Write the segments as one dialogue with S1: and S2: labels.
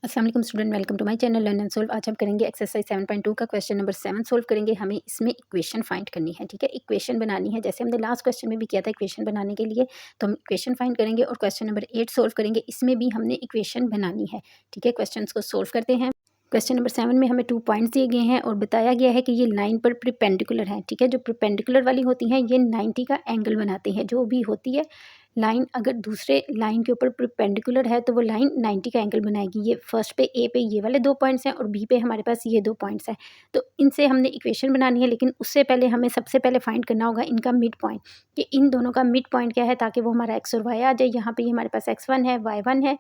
S1: अस्सलाम वालेकुम student, welcome to my channel learn and solve. आज हम करेंगे एक्सरसाइज 7.2 का क्वेश्चन नंबर 7 सोल्व करेंगे। हमें इसमें इक्वेशन फाइंड करनी है, ठीक है। इक्वेशन बनानी है जैसे हमने लास्ट क्वेश्चन में भी किया था। इक्वेशन बनाने के लिए तो हम इक्वेशन फाइंड करेंगे और क्वेश्चन नंबर 8 सोल्व करेंगे। इसमें भी हमने इक्वेशन बनानी है, ठीक है। क्वेश्चन को सोल्व करते हैं। क्वेश्चन नंबर 7 में हमें 2 पॉइंट्स दिए गए हैं और बताया गया है कि ये लाइन पर परपेंडिकुलर है, ठीक है। जो परपेंडिकुलर वाली होती हैं ये 90 का एंगल बनाती हैं। जो भी होती है लाइन अगर दूसरे लाइन के ऊपर परपेंडिकुलर है तो वो लाइन 90 का एंगल बनाएगी। ये फर्स्ट पे ए पे ये वाले 2 पॉइंट्स हैं और बी पे हमारे पास ये 2 पॉइंट्स हैं। तो इनसे हमने इक्वेशन बनानी है, लेकिन उससे पहले हमें सबसे पहले फाइंड करना होगा इनका मिड पॉइंट, कि इन दोनों का मिड पॉइंट क्या है, ताकि वो हमारा एक्स और वाई आ जाए। यहाँ पे ये हमारे पास x1 है, y1 है,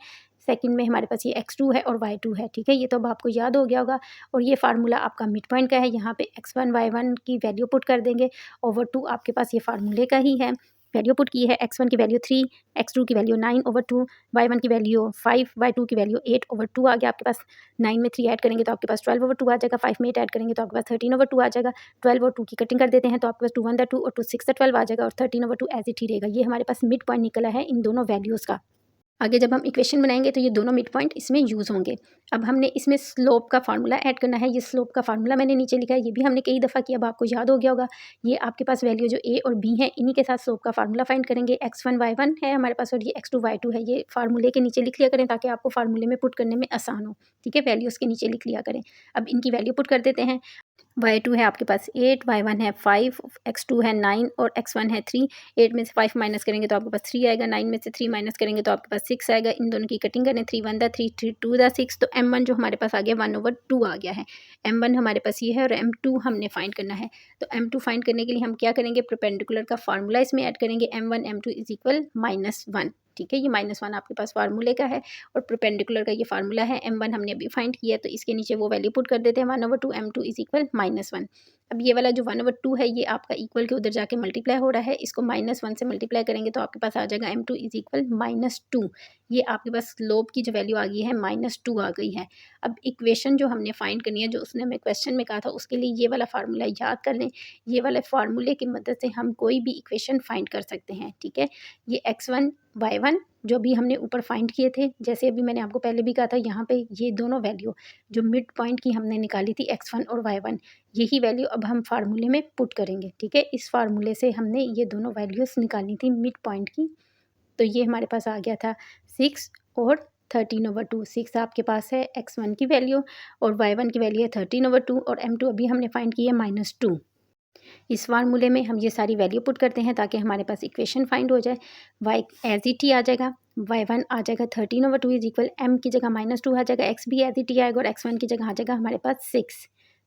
S1: सेकंड में हमारे पास ये x2 है और y2 है, ठीक है। ये तो अब आपको याद हो गया होगा। और ये फार्मूला आपका मिड पॉइंट का है। यहाँ पे x1 y1 की वैल्यू पुट कर देंगे, ओवर 2 आपके पास ये फार्मूले का ही है। वैल्यू पुट की है, x1 की वैल्यू 3, x2 की वैल्यू 9/2, y1 की वैल्यू 5, y2 की वैल्यू 8/2 आ गया आपके पास। 9 में 3 ऐड करेंगे तो आपके पास 12/2 आ जाएगा। 5 में 8 ऐड करेंगे तो आपके पास 13/2 आ जाएगा। 12 और 2 की कटिंग कर देते हैं तो आपके पास 2 1 2 और 2 6 12 आ जाएगा और 13/2 एज इट ही रहेगा। ये हमारे पास मिड पॉइंट निकला है इन दोनों वैल्यूज़ का। आगे जब हम इक्वेशन बनाएंगे तो ये दोनों मिड पॉइंट इसमें यूज़ होंगे। अब हमने इसमें स्लोप का फार्मूला ऐड करना है। ये स्लोप का फार्मूला मैंने नीचे लिखा है, ये भी हमने कई दफ़ा किया, अब आपको याद हो गया होगा। ये आपके पास वैल्यू जो ए और बी है इन्हीं के साथ स्लोप का फार्मूला फाइंड करेंगे। x1 y1 है हमारे पास और ये x2 y2 है। ये फार्मूले के नीचे लिख लिया करें ताकि आपको फार्मूले में पुट करने में आसान हो, ठीक है। वैल्यूज़ के नीचे लिख लिया करें। अब इनकी वैल्यू पुट कर देते हैं। y2 है आपके पास 8, y1 है 5, x2 है 9 और x1 है 3। 8 में से 5 माइनस करेंगे तो आपके पास 3 आएगा। 9 में से 3 माइनस करेंगे तो आपके पास 6 आएगा। इन दोनों की कटिंग करें, 3 1 3 3 2 6। तो m1 जो हमारे पास आ गया 1/2 आ गया है। m1 हमारे पास ये है और m2 हमने फाइंड करना है। तो m2 फाइंड करने के लिए हम क्या करेंगे, परपेंडिकुलर का फार्मूला इसमें ऐड करेंगे। m1 m2 इज इक्वल -1, ठीक है। ये -1 आपके पास फार्मूले का है और परपेंडिकुलर का ये फार्मूला है। m1 हमने अभी फाइंड किया तो इसके नीचे वो वैल्यू पुट कर देते हैं 1/2, m2 इज इक्वल -1। अब ये वाला जो 1/2 है ये आपका इक्वल के उधर जाके मल्टीप्लाई हो रहा है। इसको -1 से मल्टीप्लाई करेंगे तो आपके पास आ जाएगा m2 इज इक्वल -2। ये आपके पास स्लोप की जो वैल्यू आ गई है -2 आ गई है। अब इक्वेशन जो हमने फाइंड करनी है, जो उसने हमें क्वेश्चन में कहा था, उसके लिए ये वाला फार्मूला याद कर लें। ये वाले फार्मूले की मदद से हम कोई भी इक्वेशन फाइंड कर सकते हैं, ठीक है। ये x1 y1 जो भी हमने ऊपर फाइंड किए थे, जैसे अभी मैंने आपको पहले भी कहा था, यहाँ पे ये दोनों वैल्यू जो मिड पॉइंट की हमने निकाली थी x1 और y1, यही वैल्यू अब हम फार्मूले में पुट करेंगे, ठीक है। इस फार्मूले से हमने ये दोनों वैल्यूज़ निकाली थी मिड पॉइंट की। तो ये हमारे पास आ गया था 6 और 13/2। 6 आपके पास है x1 की वैल्यू और y1 की वैल्यू है 13/2 और m2 अभी हमने फाइंड की है -2। इस फार्मूले में हम ये सारी वैल्यू पुट करते हैं ताकि हमारे पास इक्वेशन फाइंड हो जाए। y एज इट ही आ जाएगा, y1 आ जाएगा 13/2 इज इक्वल m की जगह -2 आ जाएगा, x भी एज इट ही आएगा और x1 की जगह आ जाएगा हमारे पास 6,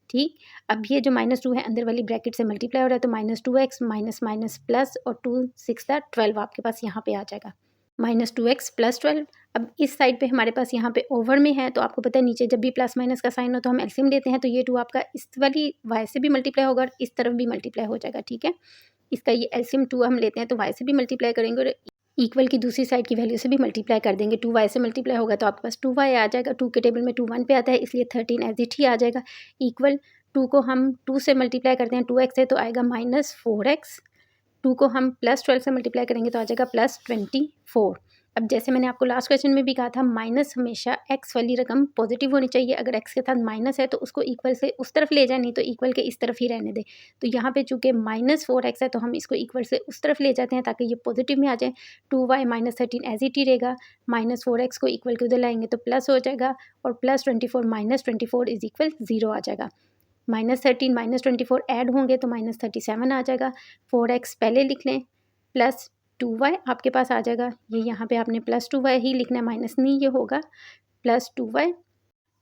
S1: ठीक। अब ये जो -2 है अंदर वाली ब्रैकेट से मल्टीप्लाई हो रहा है तो -2x माइनस माइनस प्लस और 2 6 12 आपके पास यहाँ पे आ जाएगा -2x + 12। अब इस साइड पे हमारे पास यहाँ पे ओवर में है तो आपको पता है नीचे जब भी प्लस माइनस का साइन हो तो हम एलसीएम लेते हैं। तो ये 2 आपका इस वाली y से भी मल्टीप्लाई होगा और इस तरफ भी मल्टीप्लाई हो जाएगा, ठीक है। इसका ये एलसीएम 2 हम लेते हैं तो y से भी मल्टीप्लाई करेंगे और इक्वल की दूसरी साइड की वैल्यू से भी मल्टीप्लाई कर देंगे। 2y से मल्टीप्लाई होगा तो आपके पास 2y आ जाएगा। 2 के टेबल में 2 1 पे आता है इसलिए 13 एज इट ही आ जाएगा। इक्वल 2 को हम 2 से मल्टीप्लाई करते हैं, 2x है तो आएगा -4x। 2 को हम +12 से मल्टीप्लाई करेंगे तो आ जाएगा +24। अब जैसे मैंने आपको लास्ट क्वेश्चन में भी कहा था, माइनस हमेशा x वाली रकम पॉजिटिव होनी चाहिए। अगर x के साथ माइनस है तो उसको इक्वल से उस तरफ ले जाए, नहीं तो इक्वल के इस तरफ ही रहने दें। तो यहाँ पे चूँकि -4x है तो हम इसको इक्वल से उस तरफ ले जाते हैं ताकि ये पॉजिटिव में आ जाए। 2y -13 एज इट ही रहेगा। -4x को इक्वल के उधर लाएंगे तो प्लस हो जाएगा और +24 -24 इज इक्वल 0 आ जाएगा। -13 -24 ऐड होंगे तो -37 आ जाएगा। 4x पहले लिख लें प्लस 2y आपके पास आ जाएगा। ये यहाँ पे आपने +2y ही लिखना है, माइनस नहीं ये होगा, +2y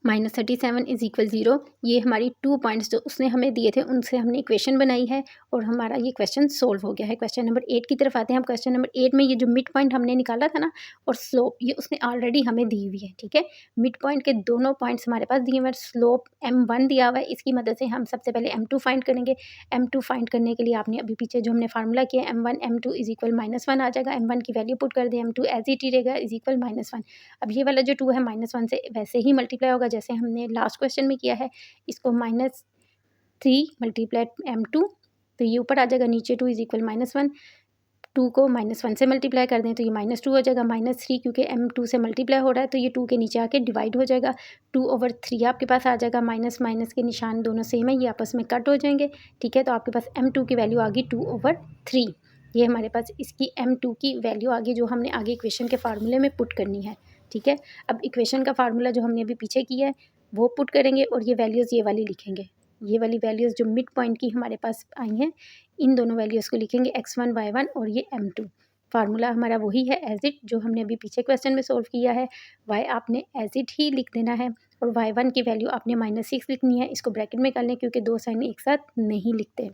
S1: -37 इज इक्वल 0। ये हमारी 2 पॉइंट्स जो उसने हमें दिए थे उनसे हमने इक्वेशन बनाई है और हमारा ये क्वेश्चन सोल्व हो गया है। क्वेश्चन नंबर 8 की तरफ आते हैं हम। क्वेश्चन नंबर 8 में ये जो मिड पॉइंट हमने निकाला था ना और स्लोप, ये उसने ऑलरेडी हमें दी हुई है, ठीक है। मिड पॉइंट के दोनों पॉइंट्स हमारे पास दिए हुए हैं। स्लोप m1 दिया हुआ है, इसकी मदद से हम सबसे पहले m2 फाइंड करेंगे। m2 फाइंड करने के लिए आपने अभी पीछे जो हमने फार्मूला किया m1 m2 इज इक्वल -1 आ जाएगा। m1 की वैल्यू पुट कर दें, m2 एज इट ही रहेगा इज इक्वल -1। अब ये वाला जो 2 है -1 से वैसे ही मल्टीप्लाई होगा जैसे हमने लास्ट क्वेश्चन में किया है। इसको -3 × m2 तो ये ऊपर आ जाएगा, नीचे 2 इज इक्वल -1। 2 को -1 से मल्टीप्लाई कर दें तो ये -2 हो जाएगा, -3 क्योंकि m2 से मल्टीप्लाई हो रहा है तो ये 2 के नीचे आके डिवाइड हो जाएगा, 2/3 आपके पास आ जाएगा, माइनस माइनस के निशान दोनों सेम है, ये आपस में कट हो जाएंगे, ठीक है। तो आपके पास m2 की वैल्यू आ गई 2/3। ये हमारे पास इसकी m2 की वैल्यू आ गई जो हमने आगे इक्वेशन के फार्मूले में पुट करनी है, ठीक है। अब इक्वेशन का फार्मूला जो हमने अभी पीछे किया है वो पुट करेंगे और ये वैल्यूज़ ये वाली लिखेंगे, ये वाली वैल्यूज़ जो मिड पॉइंट की हमारे पास आई हैं इन दोनों वैल्यूज़ को लिखेंगे x1 y1 और ये m2। फार्मूला हमारा वही है एज इट जो हमने अभी पीछे क्वेश्चन में सोल्व किया है, y आपने एज इट ही लिख देना है और y1 की वैल्यू आपने -6 लिखनी है। इसको ब्रैकेट में कर लें क्योंकि दो साइन एक साथ नहीं लिखते,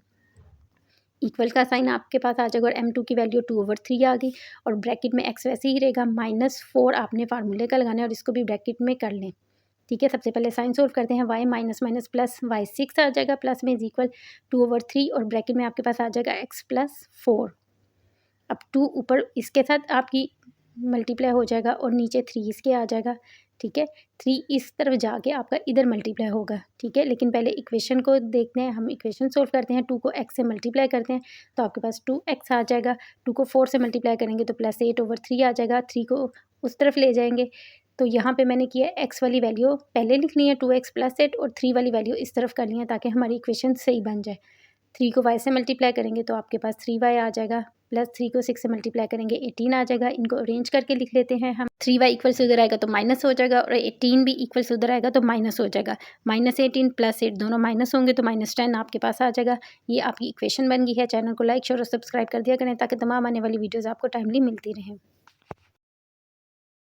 S1: इक्वल का साइन आपके पास आ जाएगा और m2 की वैल्यू 2/3 आ गई और ब्रैकेट में x वैसे ही रहेगा, -4 आपने फार्मूले का लगाना है और इसको भी ब्रैकेट में कर लें, ठीक है। सबसे पहले साइन सोल्व करते हैं, y minus minus plus y6 आ जाएगा, प्लस में इज इक्वल 2/3 और ब्रैकेट में आपके पास आ जाएगा x + 4। अब 2 ऊपर इसके साथ आपकी मल्टीप्लाई हो जाएगा और नीचे 3 इसके आ जाएगा, ठीक है। 3 इस तरफ जाके आपका इधर मल्टीप्लाई होगा, ठीक है। लेकिन पहले इक्वेशन को देखते हैं, हम इक्वेशन सोल्व करते हैं, 2 को x से मल्टीप्लाई करते हैं तो आपके पास 2x आ जाएगा, 2 को 4 से मल्टीप्लाई करेंगे तो +8/3 आ जाएगा, 3 को उस तरफ ले जाएंगे तो यहाँ पे मैंने किया x वाली वैल्यू पहले लिखनी है 2x + 8 और 3 वाली वैल्यू इस तरफ करनी है ताकि हमारी इक्वेशन सही बन जाए। 3 को y से मल्टीप्लाई करेंगे तो आपके पास 3y आ जाएगा, प्लस 3 को 6 से मल्टीप्लाई करेंगे 18 आ जाएगा। इनको अरेंज करके लिख लेते हैं हम, 3y इक्वल से उधर आएगा तो माइनस हो जाएगा और 18 भी इक्वल से उधर आएगा तो माइनस हो जाएगा, -18 + 8 दोनों माइनस होंगे तो -10 आपके पास आ जाएगा। ये आपकी इक्वेशन बन गई है। चैनल को लाइक शेयर और सब्सक्राइब कर दिया करें ताकि तमाम आने वाली वीडियोज़ आपको टाइमली मिलती रहें।